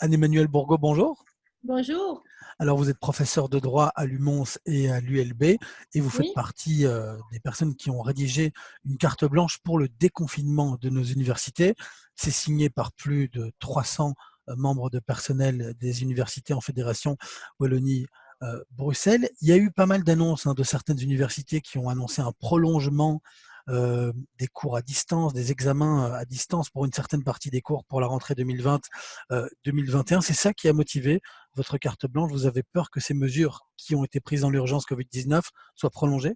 Anne-Emmanuelle Bourgault, bonjour. Bonjour. Alors, vous êtes professeur de droit à l'UMONS et à l'ULB et vous faites Oui, partie des personnes qui ont rédigé une carte blanche pour le déconfinement de nos universités. C'est signé par plus de 300 membres de personnel des universités en Fédération Wallonie-Bruxelles. Il y a eu pas mal d'annonces de certaines universités qui ont annoncé un prolongement des cours à distance, des examens à distance pour une certaine partie des cours pour la rentrée 2020-2021. C'est ça qui a motivé votre carte blanche. Vous avez peur que ces mesures qui ont été prises dans l'urgence Covid-19 soient prolongées?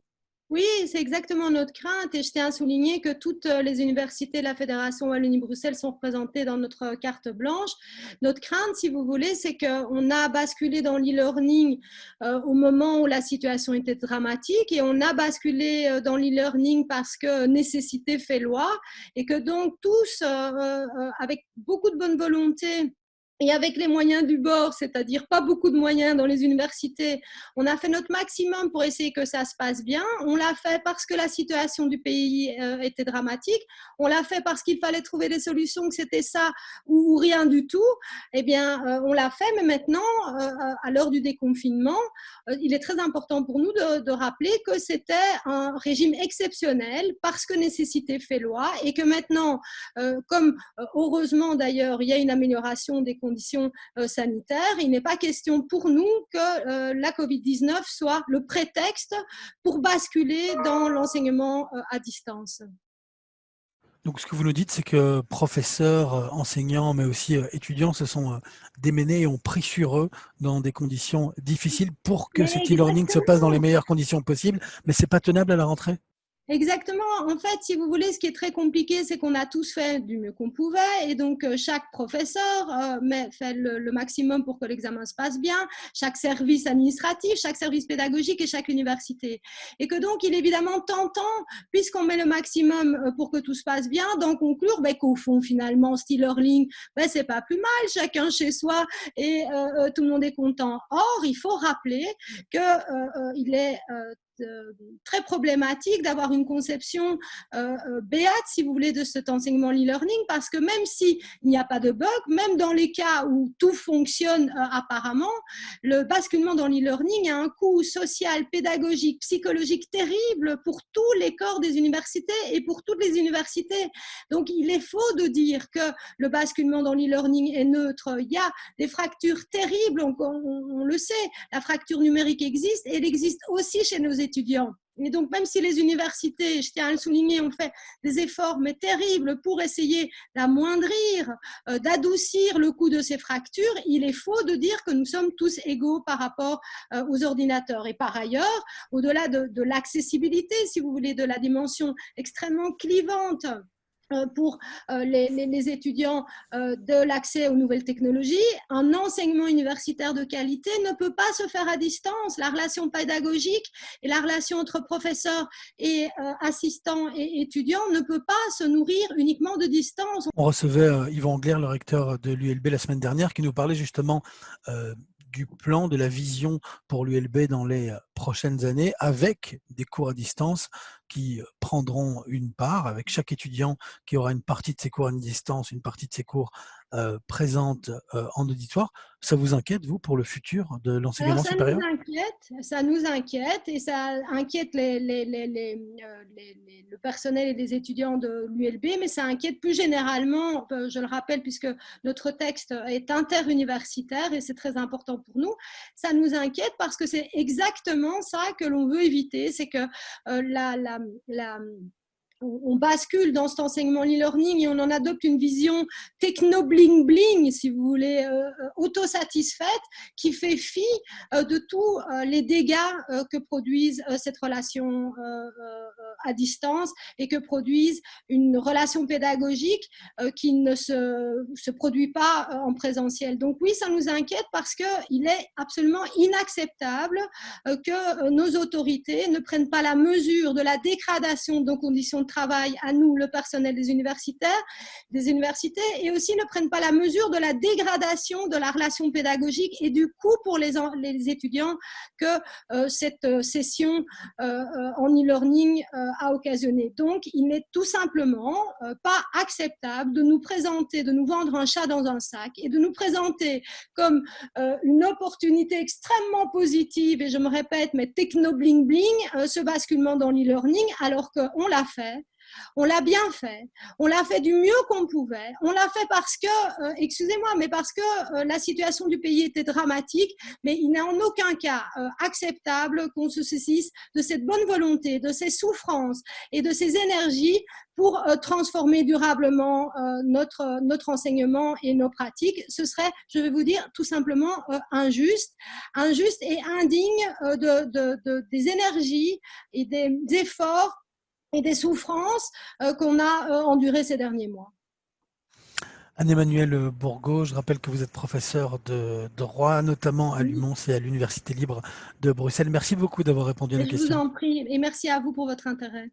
oui, c'est exactement notre crainte et je tiens à souligner que toutes les universités de la Fédération Wallonie-Bruxelles sont représentées dans notre carte blanche. Notre crainte, si vous voulez, c'est qu'on a basculé dans l'e-learning au moment où la situation était dramatique et on a basculé dans l'e-learning parce que nécessité fait loi et que donc tous, avec beaucoup de bonne volonté, et avec les moyens du bord, c'est-à-dire pas beaucoup de moyens dans les universités, on a fait notre maximum pour essayer que ça se passe bien. On l'a fait parce que la situation du pays était dramatique. On l'a fait parce qu'il fallait trouver des solutions, que c'était ça ou rien du tout. Eh bien, on l'a fait, mais maintenant, à l'heure du déconfinement, il est très important pour nous de rappeler que c'était un régime exceptionnel parce que nécessité fait loi et que maintenant, comme heureusement d'ailleurs, il y a une amélioration des conditions sanitaires, il n'est pas question pour nous que la Covid-19 soit le prétexte pour basculer dans l'enseignement à distance. Donc, ce que vous nous dites, c'est que professeurs, enseignants, mais aussi étudiants se sont démenés et ont pris sur eux dans des conditions difficiles pour que Mais cet e-learning se passe dans les exactement. meilleures conditions possibles, mais c'est pas tenable à la rentrée? Exactement. En fait, si vous voulez, ce qui est très compliqué, c'est qu'on a tous fait du mieux qu'on pouvait et donc chaque professeur fait le maximum pour que l'examen se passe bien, chaque service administratif, chaque service pédagogique et chaque université. Et que donc, il est évidemment tentant, puisqu'on met le maximum pour que tout se passe bien, d'en conclure qu'au fond, finalement, style learning, c'est pas plus mal, chacun chez soi et tout le monde est content. Or, il faut rappeler qu'il est très problématique d'avoir une conception béate, si vous voulez, de cet enseignement e-learning, parce que même s'il n'y a pas de bug, même dans les cas où tout fonctionne apparemment, le basculement dans l'e-learning a un coût social, pédagogique, psychologique terrible pour tous les corps des universités et pour toutes les universités. Donc, il est faux de dire que le basculement dans l'e-learning est neutre. Il y a des fractures terribles, on le sait. La fracture numérique existe et elle existe aussi chez nos étudiants. Et donc, même si les universités, je tiens à le souligner, ont fait des efforts mais terribles pour essayer d'amoindrir, d'adoucir le coût de ces fractures, il est faux de dire que nous sommes tous égaux par rapport aux ordinateurs. Et par ailleurs, au-delà de l'accessibilité, si vous voulez, de la dimension extrêmement clivante pour les étudiants de l'accès aux nouvelles technologies, un enseignement universitaire de qualité ne peut pas se faire à distance. La relation pédagogique et la relation entre professeurs et assistants et étudiants ne peut pas se nourrir uniquement de distance. On recevait Yvan Angler, le recteur de l'ULB, la semaine dernière, qui nous parlait justement du plan, de la vision pour l'ULB dans les prochaines années, avec des cours à distance qui prendront une part, avec chaque étudiant qui aura une partie de ses cours à distance, une partie de ses cours présente en auditoire. Ça vous inquiète, vous, pour le futur de Alors, l'enseignement supérieur? ça nous inquiète et ça inquiète le personnel et les étudiants de l'ULB, mais ça inquiète plus généralement, je le rappelle, puisque notre texte est interuniversitaire et c'est très important pour nous, ça nous inquiète parce que c'est exactement ça que l'on veut éviter, c'est que la on bascule dans cet enseignement e-learning et on en adopte une vision techno-bling-bling, si vous voulez, autosatisfaite, qui fait fi de tous les dégâts que produisent cette relation à distance et que produisent une relation pédagogique qui ne se produit pas en présentiel. Donc oui, ça nous inquiète parce qu'il est absolument inacceptable que nos autorités ne prennent pas la mesure de la dégradation de nos conditions travail à nous, le personnel des universités, et aussi ne prennent pas la mesure de la dégradation de la relation pédagogique et du coût pour les étudiants que cette session en e-learning a occasionné. Donc, il n'est tout simplement pas acceptable de nous présenter, de nous vendre un chat dans un sac et de nous présenter comme une opportunité extrêmement positive, et je me répète, mais techno-bling-bling, ce basculement dans l'e-learning, alors qu'on l'a fait. On l'a bien fait, on l'a fait du mieux qu'on pouvait, on l'a fait parce que, excusez-moi, mais parce que la situation du pays était dramatique, mais il n'est en aucun cas acceptable qu'on se saisisse de cette bonne volonté, de ces souffrances et de ces énergies pour transformer durablement notre enseignement et nos pratiques. Ce serait, je vais vous dire, tout simplement injuste et indigne des énergies et des efforts et des souffrances qu'on a endurées ces derniers mois. Anne-Emmanuelle Bourgault, je rappelle que vous êtes professeure de droit, notamment à l'UMONS et à l'Université libre de Bruxelles. Merci beaucoup d'avoir répondu à nos questions. Je vous en prie et merci à vous pour votre intérêt.